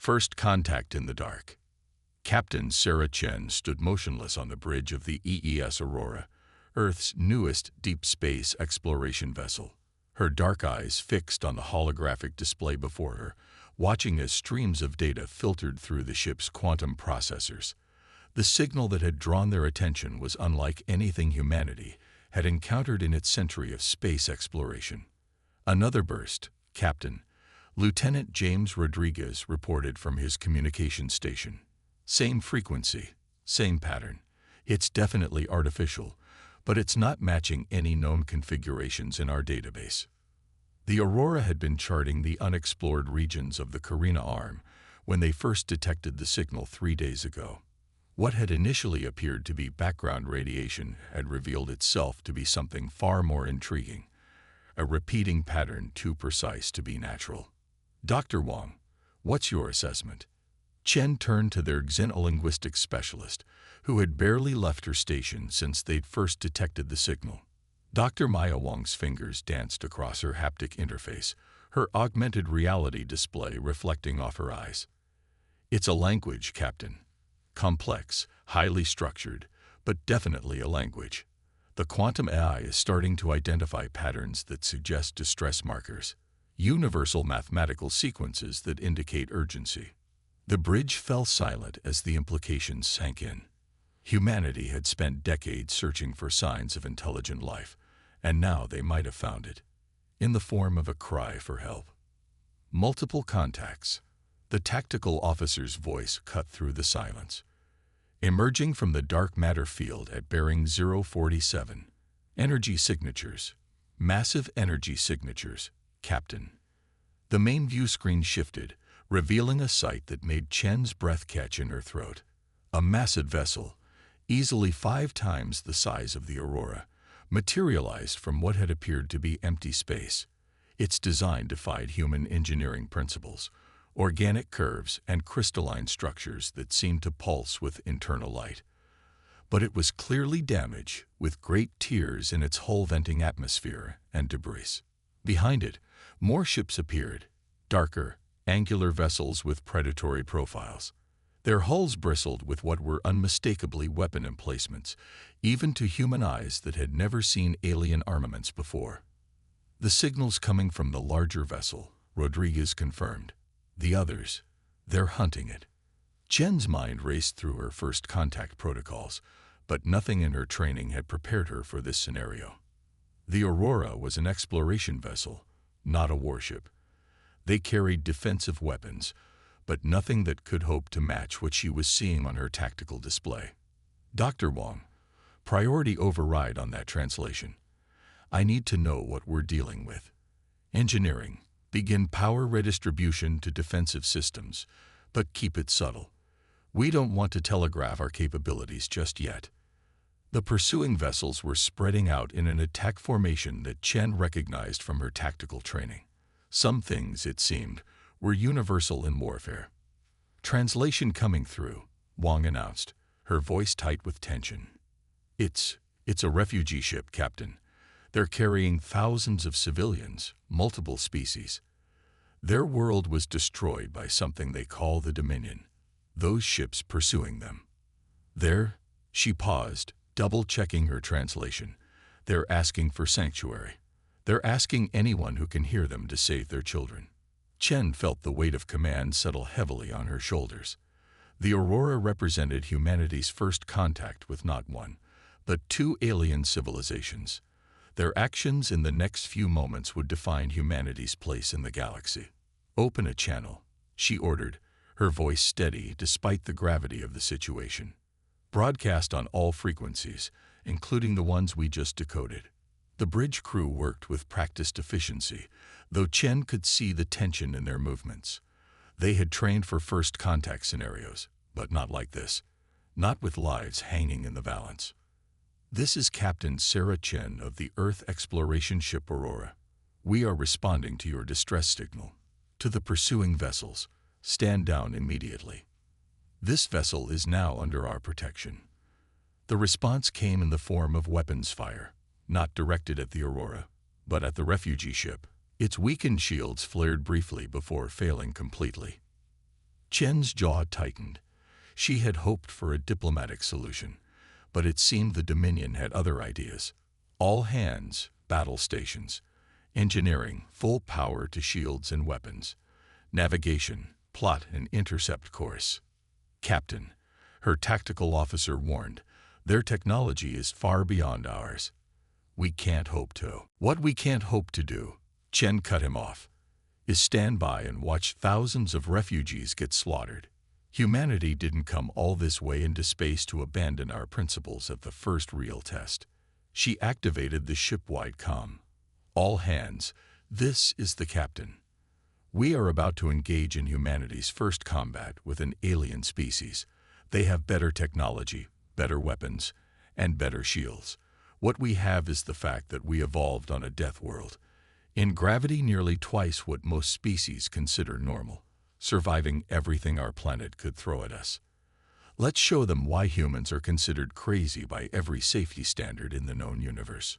First contact in the dark. Captain Sarah Chen stood motionless on the bridge of the EES Aurora, Earth's newest deep space exploration vessel, her dark eyes fixed on the holographic display before her, watching as streams of data filtered through the ship's quantum processors. The signal that had drawn their attention was unlike anything humanity had encountered in its century of space exploration. Another burst, Captain. Lieutenant James Rodriguez reported from his communication station. Same frequency, same pattern. It's definitely artificial, but it's not matching any known configurations in our database. The Aurora had been charting the unexplored regions of the Carina Arm when they first detected the signal 3 days ago. What had initially appeared to be background radiation had revealed itself to be something far more intriguing, a repeating pattern too precise to be natural. Dr. Wang, what's your assessment? Chen turned to their xenolinguistics specialist, who had barely left her station since they'd first detected the signal. Dr. Maya Wang's fingers danced across her haptic interface, her augmented reality display reflecting off her eyes. It's a language, Captain. Complex, highly structured, but definitely a language. The quantum AI is starting to identify patterns that suggest distress markers, universal mathematical sequences that indicate urgency. The bridge fell silent as the implications sank in. Humanity had spent decades searching for signs of intelligent life, and now they might have found it, in the form of a cry for help. Multiple contacts. The tactical officer's voice cut through the silence. Emerging from the dark matter field at bearing 047. Energy signatures. Massive energy signatures, Captain. The main view screen shifted, revealing a sight that made Chen's breath catch in her throat. A massive vessel, easily 5 times the size of the Aurora, materialized from what had appeared to be empty space. Its design defied human engineering principles, organic curves and crystalline structures that seemed to pulse with internal light. But it was clearly damaged, with great tears in its hull-venting atmosphere and debris. Behind it, more ships appeared, darker, angular vessels with predatory profiles. Their hulls bristled with what were unmistakably weapon emplacements, even to human eyes that had never seen alien armaments before. The signals coming from the larger vessel, Rodriguez confirmed. The others, they're hunting it. Chen's mind raced through her first contact protocols, but nothing in her training had prepared her for this scenario. The Aurora was an exploration vessel, not a warship. They carried defensive weapons, but nothing that could hope to match what she was seeing on her tactical display. Dr. Wang, priority override on that translation. I need to know what we're dealing with. Engineering. Begin power redistribution to defensive systems, but keep it subtle. We don't want to telegraph our capabilities just yet. The pursuing vessels were spreading out in an attack formation that Chen recognized from her tactical training. Some things, it seemed, were universal in warfare. Translation coming through, Wang announced, her voice tight with tension. It's a refugee ship, Captain. They're carrying thousands of civilians, multiple species. Their world was destroyed by something they call the Dominion, those ships pursuing them. She paused, double-checking her translation. They're asking for sanctuary. They're asking anyone who can hear them to save their children. Chen felt the weight of command settle heavily on her shoulders. The Aurora represented humanity's first contact with not one, but 2 alien civilizations. Their actions in the next few moments would define humanity's place in the galaxy. Open a channel, she ordered, her voice steady despite the gravity of the situation. Broadcast on all frequencies, including the ones we just decoded. The bridge crew worked with practiced efficiency, though Chen could see the tension in their movements. They had trained for first contact scenarios, but not like this. Not with lives hanging in the balance. This is Captain Sarah Chen of the Earth exploration ship Aurora. We are responding to your distress signal. To the pursuing vessels, stand down immediately. This vessel is now under our protection. The response came in the form of weapons fire, not directed at the Aurora, but at the refugee ship. Its weakened shields flared briefly before failing completely. Chen's jaw tightened. She had hoped for a diplomatic solution, but it seemed the Dominion had other ideas. All hands, battle stations. Engineering, full power to shields and weapons. Navigation, plot and intercept course. Captain, her tactical officer warned, their technology is far beyond ours. We can't hope to. What we can't hope to do, Chen cut him off, is stand by and watch thousands of refugees get slaughtered. Humanity didn't come all this way into space to abandon our principles at the first real test. She activated the ship-wide comm. All hands, this is the captain. We are about to engage in humanity's first combat with an alien species. They have better technology, better weapons, and better shields. What we have is the fact that we evolved on a death world, in gravity nearly twice what most species consider normal, surviving everything our planet could throw at us. Let's show them why humans are considered crazy by every safety standard in the known universe.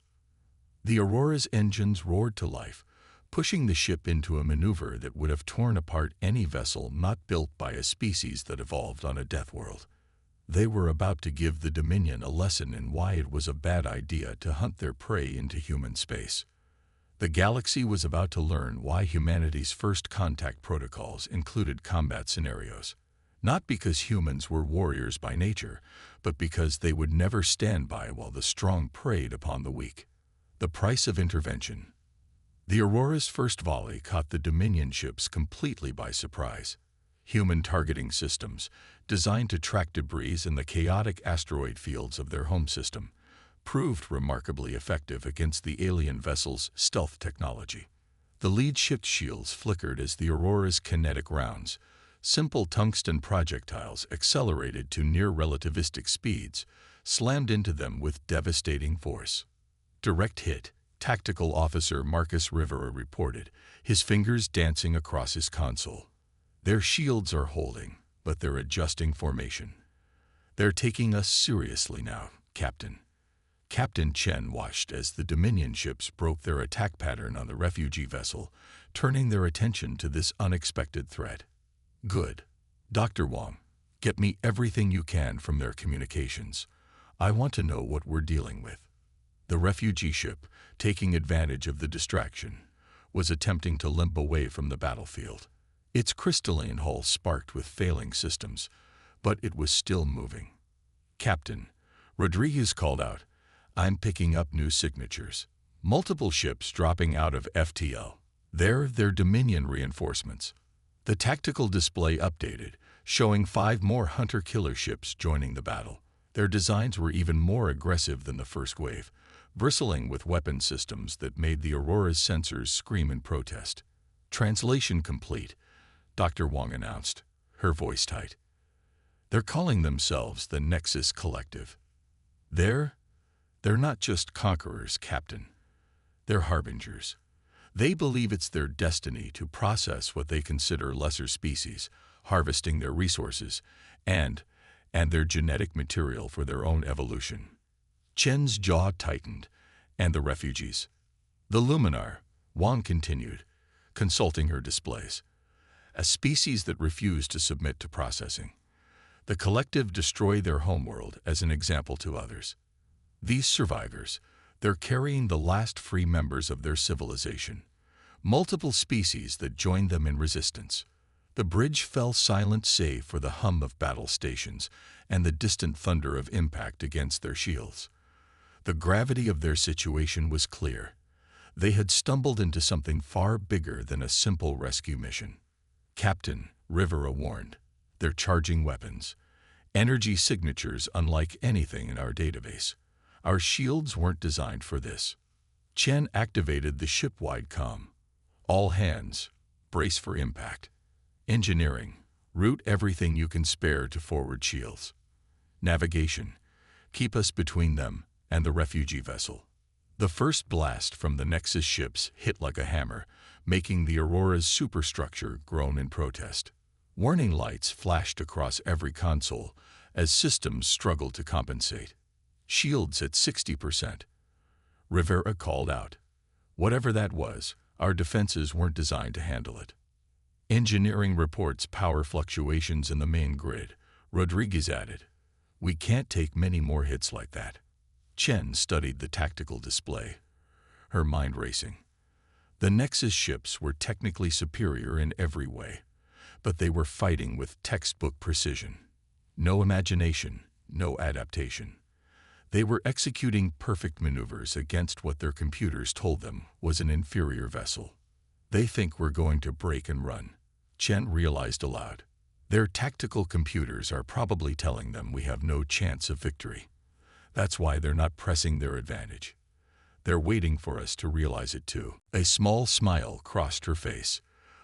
The Aurora's engines roared to life, pushing the ship into a maneuver that would have torn apart any vessel not built by a species that evolved on a death world. They were about to give the Dominion a lesson in why it was a bad idea to hunt their prey into human space. The galaxy was about to learn why humanity's first contact protocols included combat scenarios. Not because humans were warriors by nature, but because they would never stand by while the strong preyed upon the weak. The price of intervention. The Aurora's first volley caught the Dominion ships completely by surprise. Human targeting systems, designed to track debris in the chaotic asteroid fields of their home system, proved remarkably effective against the alien vessel's stealth technology. The lead ship's shields flickered as the Aurora's kinetic rounds, simple tungsten projectiles accelerated to near-relativistic speeds, slammed into them with devastating force. Direct hit, Tactical Officer Marcus Rivera reported, his fingers dancing across his console. Their shields are holding, but they're adjusting formation. They're taking us seriously now, Captain. Captain Chen watched as the Dominion ships broke their attack pattern on the refugee vessel, turning their attention to this unexpected threat. Good. Dr. Wong, get me everything you can from their communications. I want to know what we're dealing with. The refugee ship, taking advantage of the distraction, was attempting to limp away from the battlefield. Its crystalline hull sparked with failing systems, but it was still moving. Captain, Rodriguez called out, I'm picking up new signatures. Multiple ships dropping out of FTL. They're Dominion reinforcements. The tactical display updated, showing 5 more hunter-killer ships joining the battle. Their designs were even more aggressive than the first wave, bristling with weapon systems that made the Aurora's sensors scream in protest. Translation complete, Dr. Wong announced, her voice tight. They're calling themselves the Nexus Collective. They're not just conquerors, Captain. They're harbingers. They believe it's their destiny to process what they consider lesser species, harvesting their resources, and their genetic material for their own evolution. Chen's jaw tightened, and the refugees. The Luminar, Wong continued, consulting her displays. A species that refused to submit to processing. The collective destroy their homeworld as an example to others. These survivors, they're carrying the last free members of their civilization. Multiple species that joined them in resistance. The bridge fell silent save for the hum of battle stations and the distant thunder of impact against their shields. The gravity of their situation was clear. They had stumbled into something far bigger than a simple rescue mission. Captain, Rivera warned, they're charging weapons. Energy signatures unlike anything in our database. Our shields weren't designed for this. Chen activated the ship-wide comm. All hands, brace for impact. Engineering, route everything you can spare to forward shields. Navigation, keep us between them and the refugee vessel. The first blast from the Nexus ships hit like a hammer, making the Aurora's superstructure groan in protest. Warning lights flashed across every console as systems struggled to compensate. Shields at 60%. Rivera called out. Whatever that was, our defenses weren't designed to handle it. Engineering reports power fluctuations in the main grid. Rodriguez added, "We can't take many more hits like that." Chen studied the tactical display, her mind racing. The Nexus ships were technically superior in every way, but they were fighting with textbook precision. No imagination, no adaptation. They were executing perfect maneuvers against what their computers told them was an inferior vessel. "They think we're going to break and run," Chen realized aloud. "Their tactical computers are probably telling them we have no chance of victory. That's why they're not pressing their advantage. They're waiting for us to realize it too." A small smile crossed her face.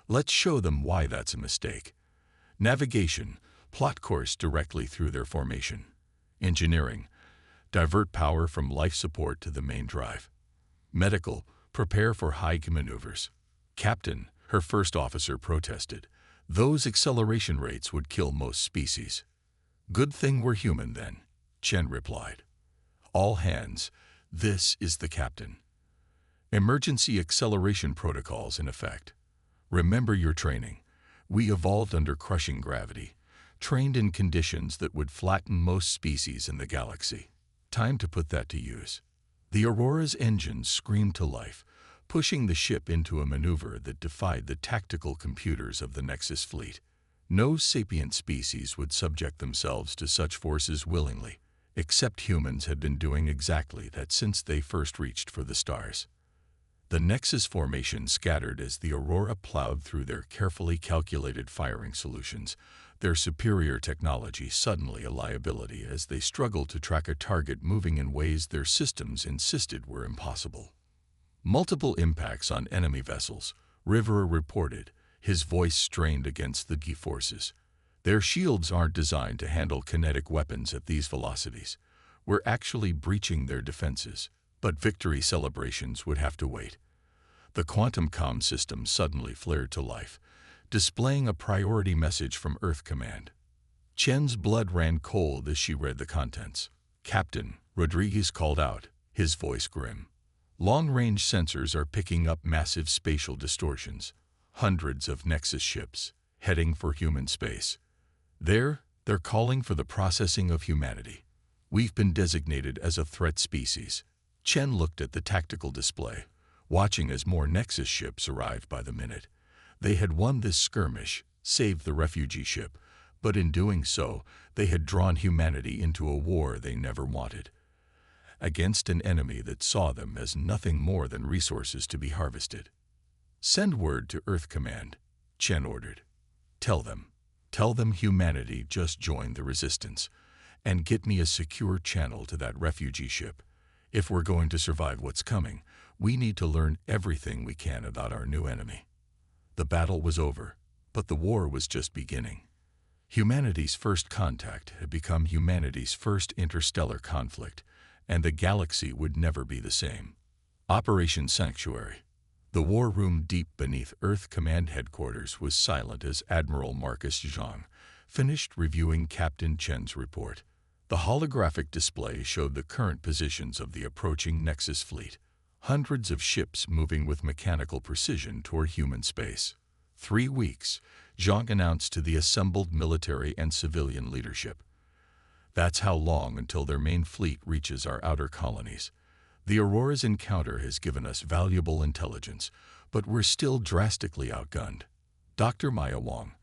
"Let's show them why that's a mistake. Navigation, plot course directly through their formation. Engineering, divert power from life support to the main drive. Medical, prepare for high maneuvers." "Captain," her first officer protested, "those acceleration rates would kill most species." "Good thing we're human then," Chen replied. "All hands, this is the captain. Emergency acceleration protocols in effect. Remember your training. We evolved under crushing gravity, trained in conditions that would flatten most species in the galaxy. Time to put that to use." The Aurora's engines screamed to life, pushing the ship into a maneuver that defied the tactical computers of the Nexus fleet. No sapient species would subject themselves to such forces willingly, except humans had been doing exactly that since they first reached for the stars. The Nexus formation scattered as the Aurora plowed through their carefully calculated firing solutions, their superior technology suddenly a liability as they struggled to track a target moving in ways their systems insisted were impossible. "Multiple impacts on enemy vessels," Rivera reported, his voice strained against the G-forces. "Their shields aren't designed to handle kinetic weapons at these velocities. We're actually breaching their defenses." But victory celebrations would have to wait. The quantum comm system suddenly flared to life, displaying a priority message from Earth Command. Chen's blood ran cold as she read the contents. "Captain," Rodriguez called out, his voice grim. "Long-range sensors are picking up massive spatial distortions. Hundreds of Nexus ships, heading for human space. They're calling for the processing of humanity. We've been designated as a threat species." Chen looked at the tactical display, watching as more Nexus ships arrived by the minute. They had won this skirmish, saved the refugee ship, but in doing so, they had drawn humanity into a war they never wanted, against an enemy that saw them as nothing more than resources to be harvested. "Send word to Earth Command," Chen ordered. Tell them humanity just joined the resistance, and get me a secure channel to that refugee ship. If we're going to survive what's coming, we need to learn everything we can about our new enemy." The battle was over, but the war was just beginning. Humanity's first contact had become humanity's first interstellar conflict, and the galaxy would never be the same. Operation Sanctuary. The war room deep beneath Earth Command headquarters was silent as Admiral Marcus Zhang finished reviewing Captain Chen's report. The holographic display showed the current positions of the approaching Nexus fleet, hundreds of ships moving with mechanical precision toward human space. 3 weeks, Zhang announced to the assembled military and civilian leadership. "That's how long until their main fleet reaches our outer colonies. The Aurora's encounter has given us valuable intelligence, but we're still drastically outgunned." Dr. Maya Wang,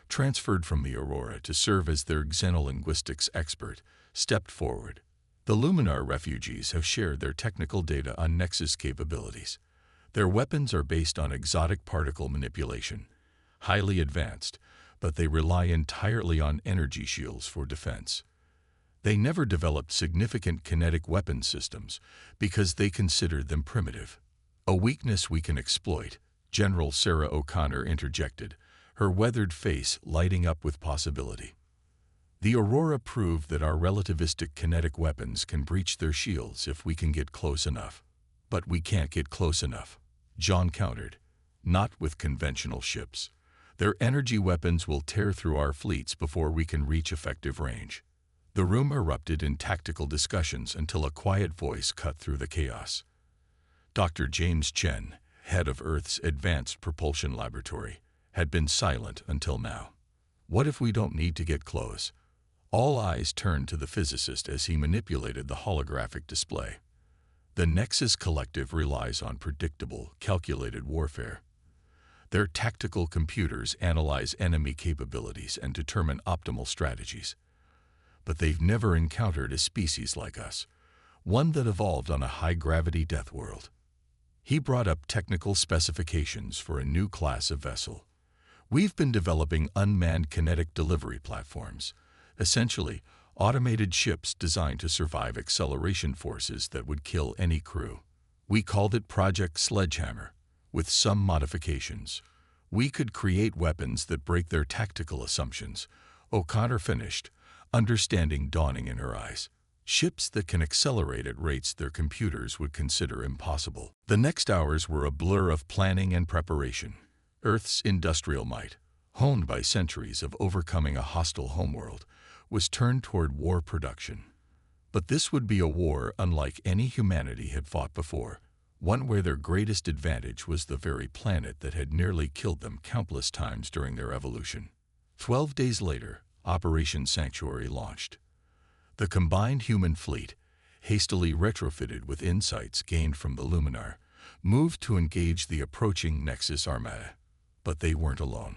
transferred from the Aurora to serve as their xenolinguistics expert, stepped forward. "The Luminar refugees have shared their technical data on Nexus capabilities. Their weapons are based on exotic particle manipulation, highly advanced, but they rely entirely on energy shields for defense. They never developed significant kinetic weapon systems because they considered them primitive. A weakness we can exploit," General Sarah O'Connor interjected, her weathered face lighting up with possibility. "The Aurora proved that our relativistic kinetic weapons can breach their shields if we can get close enough." "But we can't get close enough," John countered. "Not with conventional ships. Their energy weapons will tear through our fleets before we can reach effective range." The room erupted in tactical discussions until a quiet voice cut through the chaos. Dr. James Chen, head of Earth's Advanced Propulsion Laboratory, had been silent until now. What if we don't need to get close? All eyes turned to the physicist as he manipulated the holographic display. The Nexus Collective relies on predictable, calculated warfare. Their tactical computers analyze enemy capabilities and determine optimal strategies. But they've never encountered a species like us, one that evolved on a high-gravity death world. He brought up technical specifications for a new class of vessel. We've been developing unmanned kinetic delivery platforms, essentially automated ships designed to survive acceleration forces that would kill any crew. We called it Project Sledgehammer, with some modifications. We could create weapons that break their tactical assumptions, O'Connor finished, understanding dawning in her eyes. Ships that can accelerate at rates their computers would consider impossible. The next hours were a blur of planning and preparation. Earth's industrial might, honed by centuries of overcoming a hostile homeworld, was turned toward war production. But this would be a war unlike any humanity had fought before, one where their greatest advantage was the very planet that had nearly killed them countless times during their evolution. 12 days later, Operation Sanctuary launched. The combined human fleet, hastily retrofitted with insights gained from the Luminar, moved to engage the approaching Nexus Armada. But they weren't alone.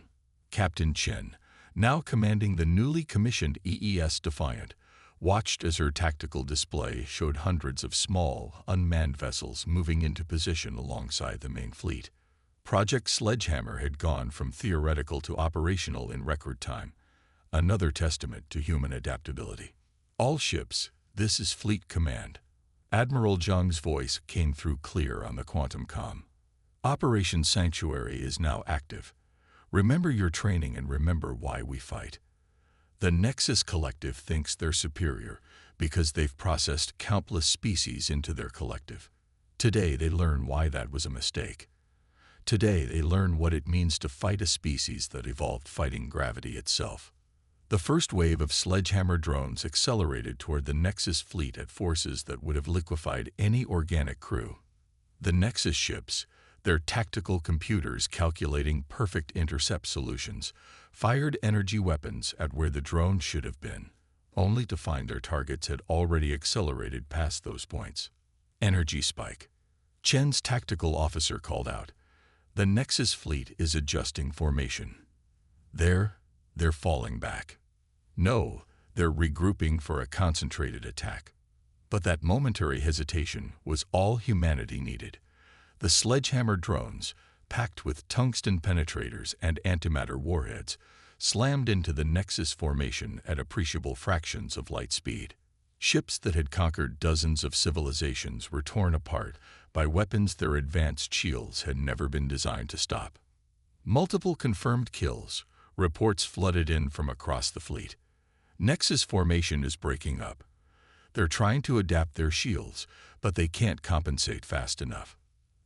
Captain Chen, now commanding the newly commissioned EES Defiant, watched as her tactical display showed hundreds of small, unmanned vessels moving into position alongside the main fleet. Project Sledgehammer had gone from theoretical to operational in record time, another testament to human adaptability. All ships, this is Fleet Command. Admiral Zhang's voice came through clear on the quantum comm. Operation Sanctuary is now active. Remember your training and remember why we fight. The Nexus Collective thinks they're superior because they've processed countless species into their collective. Today they learn why that was a mistake. Today they learn what it means to fight a species that evolved fighting gravity itself. The first wave of Sledgehammer drones accelerated toward the Nexus fleet at forces that would have liquefied any organic crew. The Nexus ships, their tactical computers calculating perfect intercept solutions, fired energy weapons at where the drones should have been, only to find their targets had already accelerated past those points. Energy spike. Chen's tactical officer called out. The Nexus fleet is adjusting formation. They're falling back. No, they're regrouping for a concentrated attack. But that momentary hesitation was all humanity needed. The Sledgehammer drones, packed with tungsten penetrators and antimatter warheads, slammed into the Nexus formation at appreciable fractions of light speed. Ships that had conquered dozens of civilizations were torn apart by weapons their advanced shields had never been designed to stop. Multiple confirmed kills, reports flooded in from across the fleet. Nexus formation is breaking up. They're trying to adapt their shields, but they can't compensate fast enough.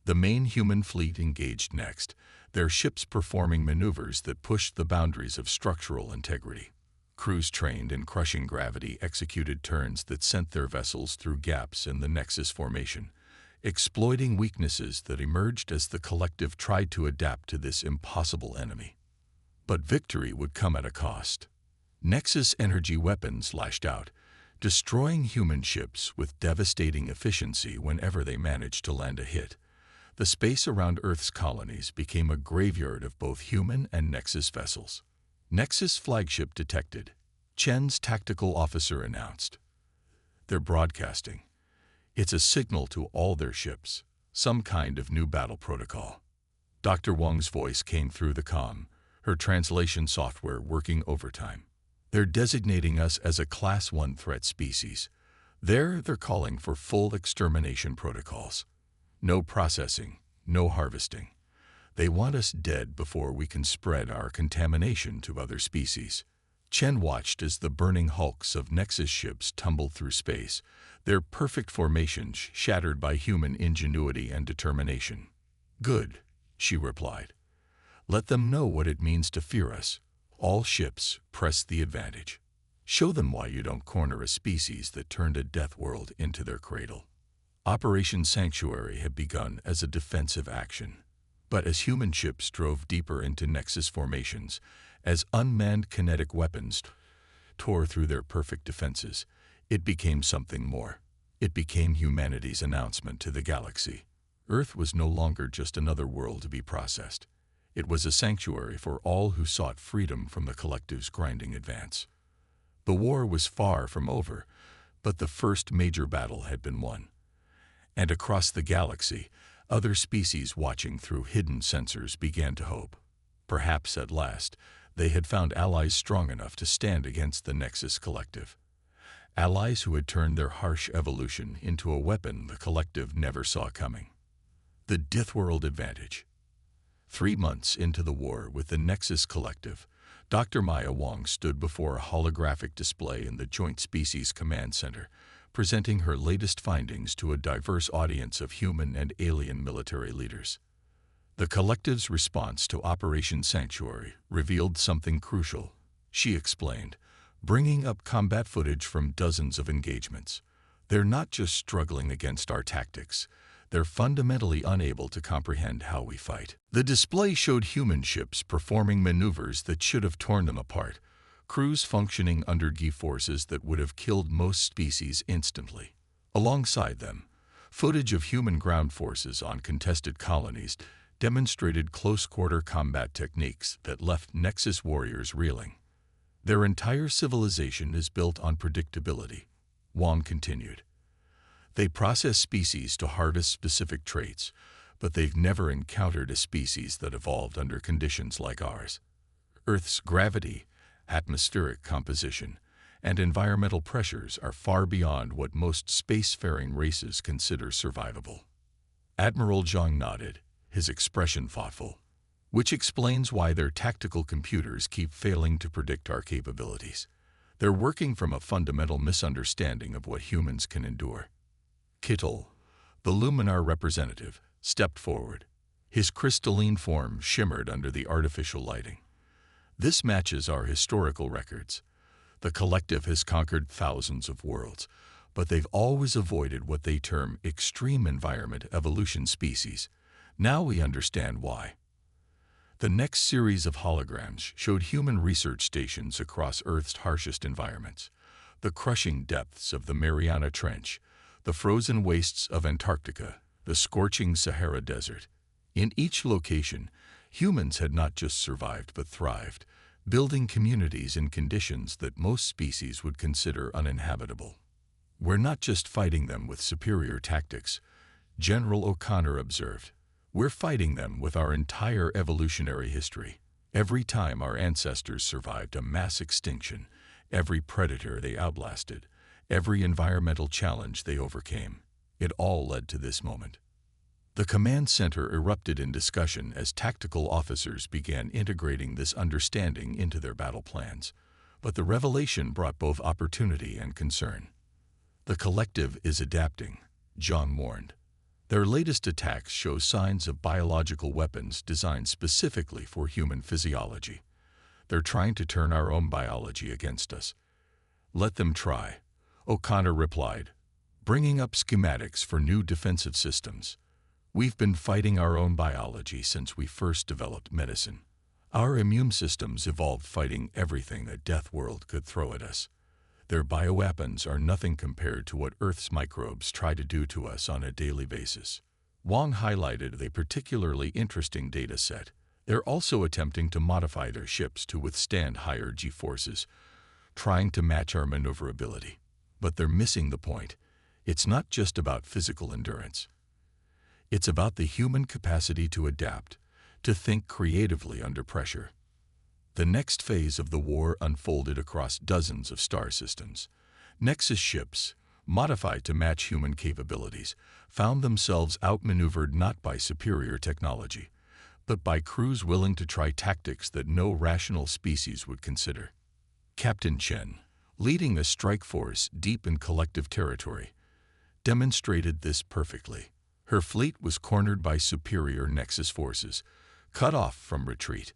The main human fleet engaged next, their ships performing maneuvers that pushed the boundaries of structural integrity. Crews trained in crushing gravity executed turns that sent their vessels through gaps in the Nexus formation, exploiting weaknesses that emerged as the collective tried to adapt to this impossible enemy. But victory would come at a cost. Nexus energy weapons lashed out, destroying human ships with devastating efficiency whenever they managed to land a hit. The space around Earth's colonies became a graveyard of both human and Nexus vessels. Nexus flagship detected, Chen's tactical officer announced. They're broadcasting. It's a signal to all their ships, some kind of new battle protocol. Dr. Wang's voice came through the comm, her translation software working overtime. They're designating us as a Class 1 threat species. They're calling for full extermination protocols. No processing, no harvesting. They want us dead before we can spread our contamination to other species. Chen watched as the burning hulks of Nexus ships tumbled through space, their perfect formations shattered by human ingenuity and determination. Good, she replied. Let them know what it means to fear us. All ships press the advantage. Show them why you don't corner a species that turned a death world into their cradle. Operation Sanctuary had begun as a defensive action. But as human ships drove deeper into Nexus formations, as unmanned kinetic weapons tore through their perfect defenses, it became something more. It became humanity's announcement to the galaxy. Earth was no longer just another world to be processed. It was a sanctuary for all who sought freedom from the collective's grinding advance. The war was far from over, but the first major battle had been won. And across the galaxy, other species watching through hidden sensors began to hope. Perhaps at last, they had found allies strong enough to stand against the Nexus Collective. Allies who had turned their harsh evolution into a weapon the Collective never saw coming. The Deathworld Advantage. 3 months into the war with the Nexus Collective, Dr. Maya Wong stood before a holographic display in the Joint Species Command Center, presenting her latest findings to a diverse audience of human and alien military leaders. The Collective's response to Operation Sanctuary revealed something crucial. She explained, bringing up combat footage from dozens of engagements. They're not just struggling against our tactics, they're fundamentally unable to comprehend how we fight. The display showed human ships performing maneuvers that should have torn them apart, crews functioning under G-forces that would have killed most species instantly. Alongside them, footage of human ground forces on contested colonies demonstrated close-quarter combat techniques that left Nexus warriors reeling. Their entire civilization is built on predictability, Wong continued. They process species to harvest specific traits, but they've never encountered a species that evolved under conditions like ours. Earth's gravity, atmospheric composition, and environmental pressures are far beyond what most spacefaring races consider survivable. Admiral Zhang nodded, his expression thoughtful, which explains why their tactical computers keep failing to predict our capabilities. They're working from a fundamental misunderstanding of what humans can endure. Kittel, the Luminar representative, stepped forward. His crystalline form shimmered under the artificial lighting. This matches our historical records. The Collective has conquered thousands of worlds, but they've always avoided what they term extreme environment evolution species. Now we understand why. The next series of holograms showed human research stations across Earth's harshest environments, the crushing depths of the Mariana Trench, the frozen wastes of Antarctica, the scorching Sahara Desert. In each location, humans had not just survived but thrived, building communities in conditions that most species would consider uninhabitable. We're not just fighting them with superior tactics, General O'Connor observed. We're fighting them with our entire evolutionary history. Every time our ancestors survived a mass extinction, every predator they outlasted, every environmental challenge they overcame, it all led to this moment. The command center erupted in discussion as tactical officers began integrating this understanding into their battle plans. But the revelation brought both opportunity and concern. The Collective is adapting, John warned. Their latest attacks show signs of biological weapons designed specifically for human physiology. They're trying to turn our own biology against us. Let them try, O'Connor replied, bringing up schematics for new defensive systems. We've been fighting our own biology since we first developed medicine. Our immune systems evolved fighting everything that Deathworld could throw at us. Their bioweapons are nothing compared to what Earth's microbes try to do to us on a daily basis. Wong highlighted a particularly interesting data set. They're also attempting to modify their ships to withstand higher G-forces, trying to match our maneuverability. But they're missing the point. It's not just about physical endurance. It's about the human capacity to adapt, to think creatively under pressure. The next phase of the war unfolded across dozens of star systems. Nexus ships, modified to match human capabilities, found themselves outmaneuvered not by superior technology, but by crews willing to try tactics that no rational species would consider. Captain Chen, leading a strike force deep in Collective territory, demonstrated this perfectly. Her fleet was cornered by superior Nexus forces, cut off from retreat.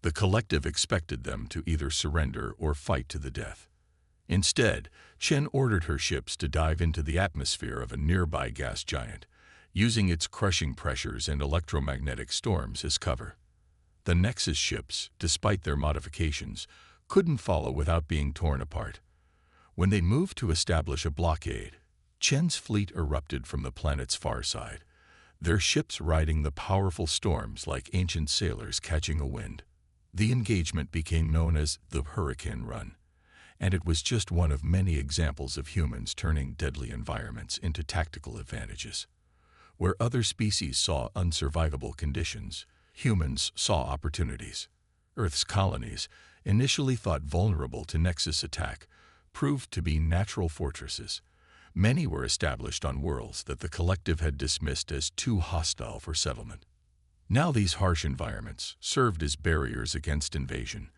The Collective expected them to either surrender or fight to the death. Instead, Chen ordered her ships to dive into the atmosphere of a nearby gas giant, using its crushing pressures and electromagnetic storms as cover. The Nexus ships, despite their modifications, couldn't follow without being torn apart. When they moved to establish a blockade, Chen's fleet erupted from the planet's far side, their ships riding the powerful storms like ancient sailors catching a wind. The engagement became known as the Hurricane Run, and it was just one of many examples of humans turning deadly environments into tactical advantages. Where other species saw unsurvivable conditions, humans saw opportunities. Earth's colonies, initially thought vulnerable to Nexus attack, proved to be natural fortresses. Many were established on worlds that the Collective had dismissed as too hostile for settlement. Now these harsh environments served as barriers against invasion,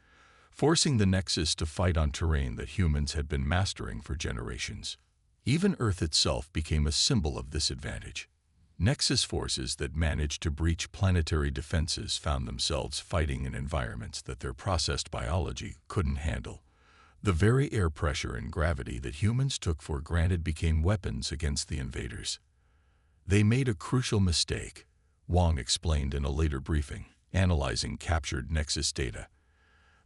forcing the Nexus to fight on terrain that humans had been mastering for generations. Even Earth itself became a symbol of this advantage. Nexus forces that managed to breach planetary defenses found themselves fighting in environments that their processed biology couldn't handle. The very air pressure and gravity that humans took for granted became weapons against the invaders. They made a crucial mistake, Wong explained in a later briefing, analyzing captured Nexus data.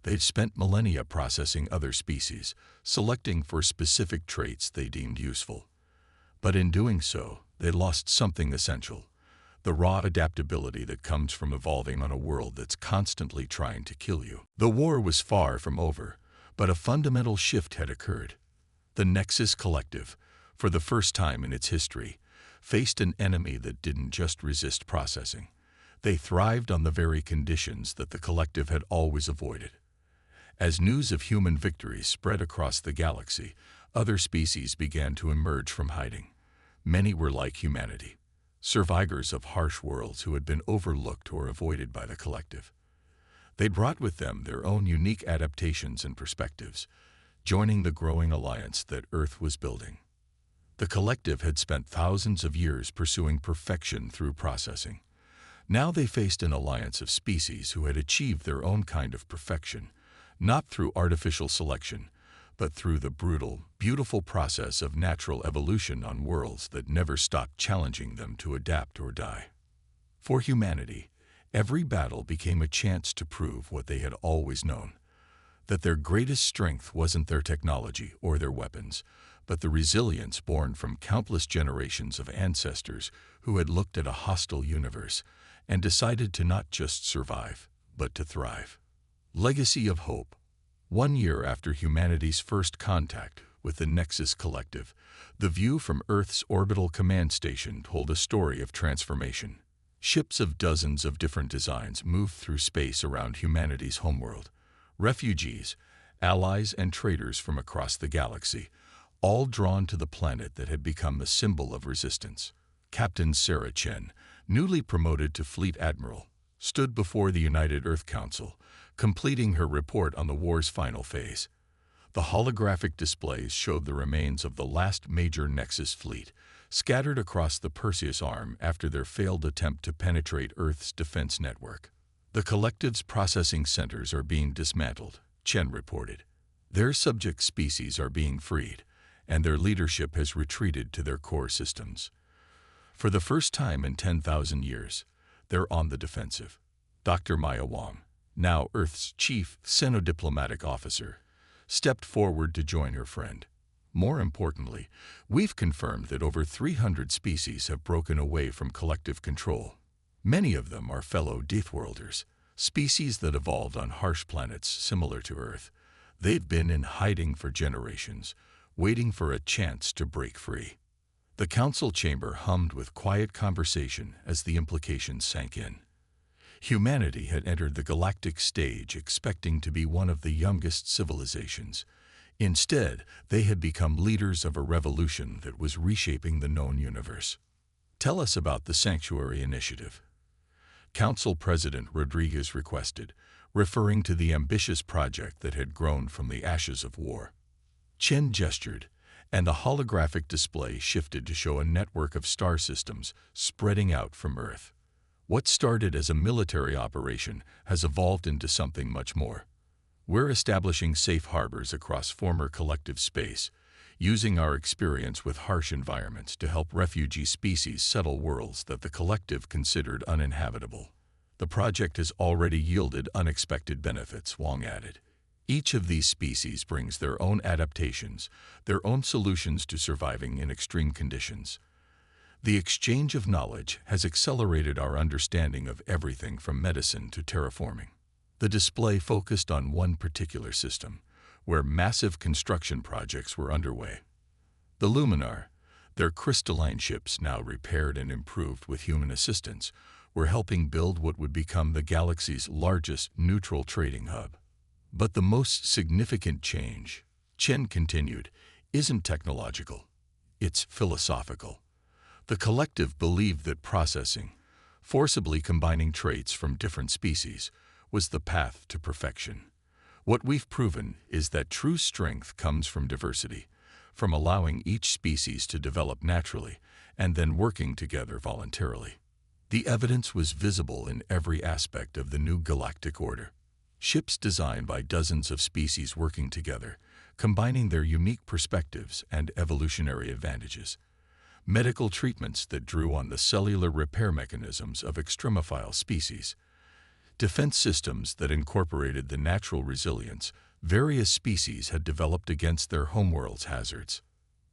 They'd spent millennia processing other species, selecting for specific traits they deemed useful. But in doing so, they lost something essential, the raw adaptability that comes from evolving on a world that's constantly trying to kill you. The war was far from over, but a fundamental shift had occurred. The Nexus Collective, for the first time in its history, faced an enemy that didn't just resist processing. They thrived on the very conditions that the Collective had always avoided. As news of human victories spread across the galaxy, other species began to emerge from hiding. Many were like humanity, survivors of harsh worlds who had been overlooked or avoided by the Collective. They brought with them their own unique adaptations and perspectives, joining the growing alliance that Earth was building. The Collective had spent thousands of years pursuing perfection through processing. Now they faced an alliance of species who had achieved their own kind of perfection, not through artificial selection, but through the brutal, beautiful process of natural evolution on worlds that never stopped challenging them to adapt or die. For humanity, every battle became a chance to prove what they had always known, that their greatest strength wasn't their technology or their weapons, but the resilience born from countless generations of ancestors who had looked at a hostile universe and decided to not just survive, but to thrive. Legacy of Hope. 1 year after humanity's first contact with the Nexus Collective, the view from Earth's orbital command station told a story of transformation. Ships of dozens of different designs moved through space around humanity's homeworld. Refugees, allies, and traders from across the galaxy, all drawn to the planet that had become a symbol of resistance. Captain Sarah Chen, newly promoted to Fleet Admiral, stood before the United Earth Council, completing her report on the war's final phase. The holographic displays showed the remains of the last major Nexus fleet, scattered across the Perseus Arm after their failed attempt to penetrate Earth's defense network. The Collective's processing centers are being dismantled, Chen reported. Their subject species are being freed, and their leadership has retreated to their core systems. For the first time in 10,000 years, they're on the defensive. Dr. Maya Wong, now Earth's chief xenodiplomatic officer, stepped forward to join her friend. More importantly, we've confirmed that over 300 species have broken away from collective control. Many of them are fellow Deathworlders, species that evolved on harsh planets similar to Earth. They've been in hiding for generations, waiting for a chance to break free. The council chamber hummed with quiet conversation as the implications sank in. Humanity had entered the galactic stage expecting to be one of the youngest civilizations. Instead, they had become leaders of a revolution that was reshaping the known universe. Tell us about the Sanctuary Initiative, Council President Rodriguez requested, referring to the ambitious project that had grown from the ashes of war. Chen gestured, and the holographic display shifted to show a network of star systems spreading out from Earth. What started as a military operation has evolved into something much more. We're establishing safe harbors across former collective space, using our experience with harsh environments to help refugee species settle worlds that the collective considered uninhabitable. The project has already yielded unexpected benefits, Wong added. Each of these species brings their own adaptations, their own solutions to surviving in extreme conditions. The exchange of knowledge has accelerated our understanding of everything from medicine to terraforming. The display focused on one particular system, where massive construction projects were underway. The Luminar, their crystalline ships now repaired and improved with human assistance, were helping build what would become the galaxy's largest neutral trading hub. But the most significant change, Chen continued, isn't technological. It's philosophical. The collective believed that processing, forcibly combining traits from different species, was the path to perfection. What we've proven is that true strength comes from diversity, from allowing each species to develop naturally and then working together voluntarily. The evidence was visible in every aspect of the new galactic order. Ships designed by dozens of species working together, combining their unique perspectives and evolutionary advantages. Medical treatments that drew on the cellular repair mechanisms of extremophile species. Defense systems that incorporated the natural resilience various species had developed against their homeworld's hazards.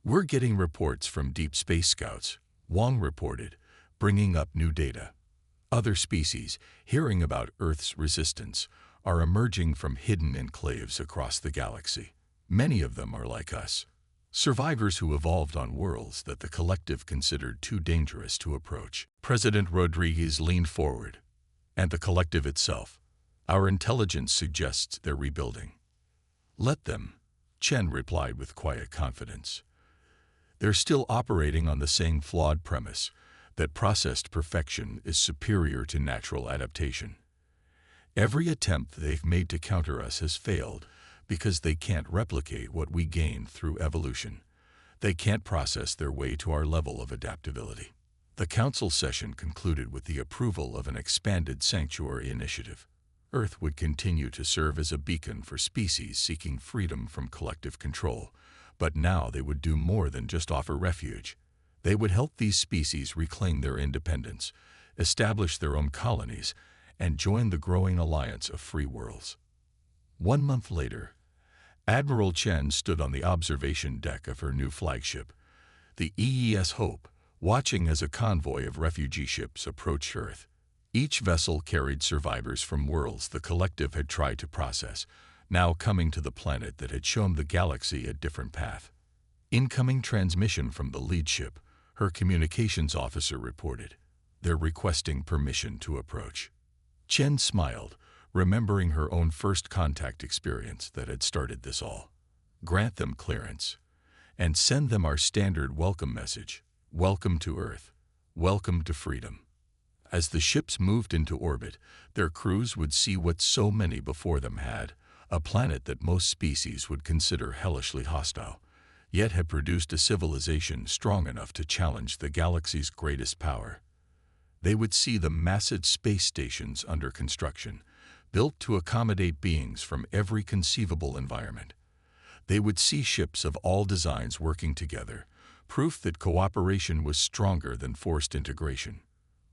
We're getting reports from deep space scouts, Wong reported, bringing up new data. Other species, hearing about Earth's resistance, are emerging from hidden enclaves across the galaxy. Many of them are like us, survivors who evolved on worlds that the collective considered too dangerous to approach. President Rodriguez leaned forward. And the collective itself. Our intelligence suggests they're rebuilding. Let them, Chen replied with quiet confidence. They're still operating on the same flawed premise that processed perfection is superior to natural adaptation. Every attempt they've made to counter us has failed because they can't replicate what we gained through evolution. They can't process their way to our level of adaptability. The council session concluded with the approval of an expanded sanctuary initiative. Earth would continue to serve as a beacon for species seeking freedom from collective control, but now they would do more than just offer refuge. They would help these species reclaim their independence, establish their own colonies, and join the growing alliance of free worlds. 1 month later, Admiral Chen stood on the observation deck of her new flagship, the EES Hope, watching as a convoy of refugee ships approached Earth. Each vessel carried survivors from worlds the collective had tried to process, now coming to the planet that had shown the galaxy a different path. Incoming transmission from the lead ship, her communications officer reported. They're requesting permission to approach. Chen smiled, remembering her own first contact experience that had started this all. Grant them clearance, and send them our standard welcome message. Welcome to Earth. Welcome to freedom. As the ships moved into orbit, their crews would see what so many before them had, a planet that most species would consider hellishly hostile, yet had produced a civilization strong enough to challenge the galaxy's greatest power. They would see the massive space stations under construction, built to accommodate beings from every conceivable environment. They would see ships of all designs working together, proof that cooperation was stronger than forced integration.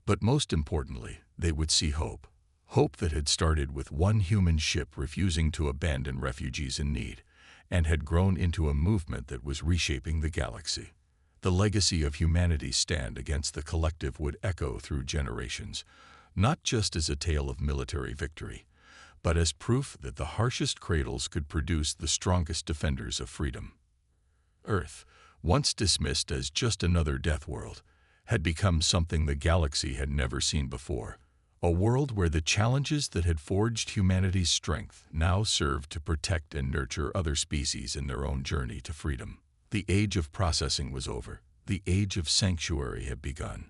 But most importantly, they would see hope. Hope that had started with one human ship refusing to abandon refugees in need, and had grown into a movement that was reshaping the galaxy. The legacy of humanity's stand against the collective would echo through generations, not just as a tale of military victory, but as proof that the harshest cradles could produce the strongest defenders of freedom. Earth, once dismissed as just another death world, had become something the galaxy had never seen before. A world where the challenges that had forged humanity's strength now served to protect and nurture other species in their own journey to freedom. The age of processing was over. The age of sanctuary had begun.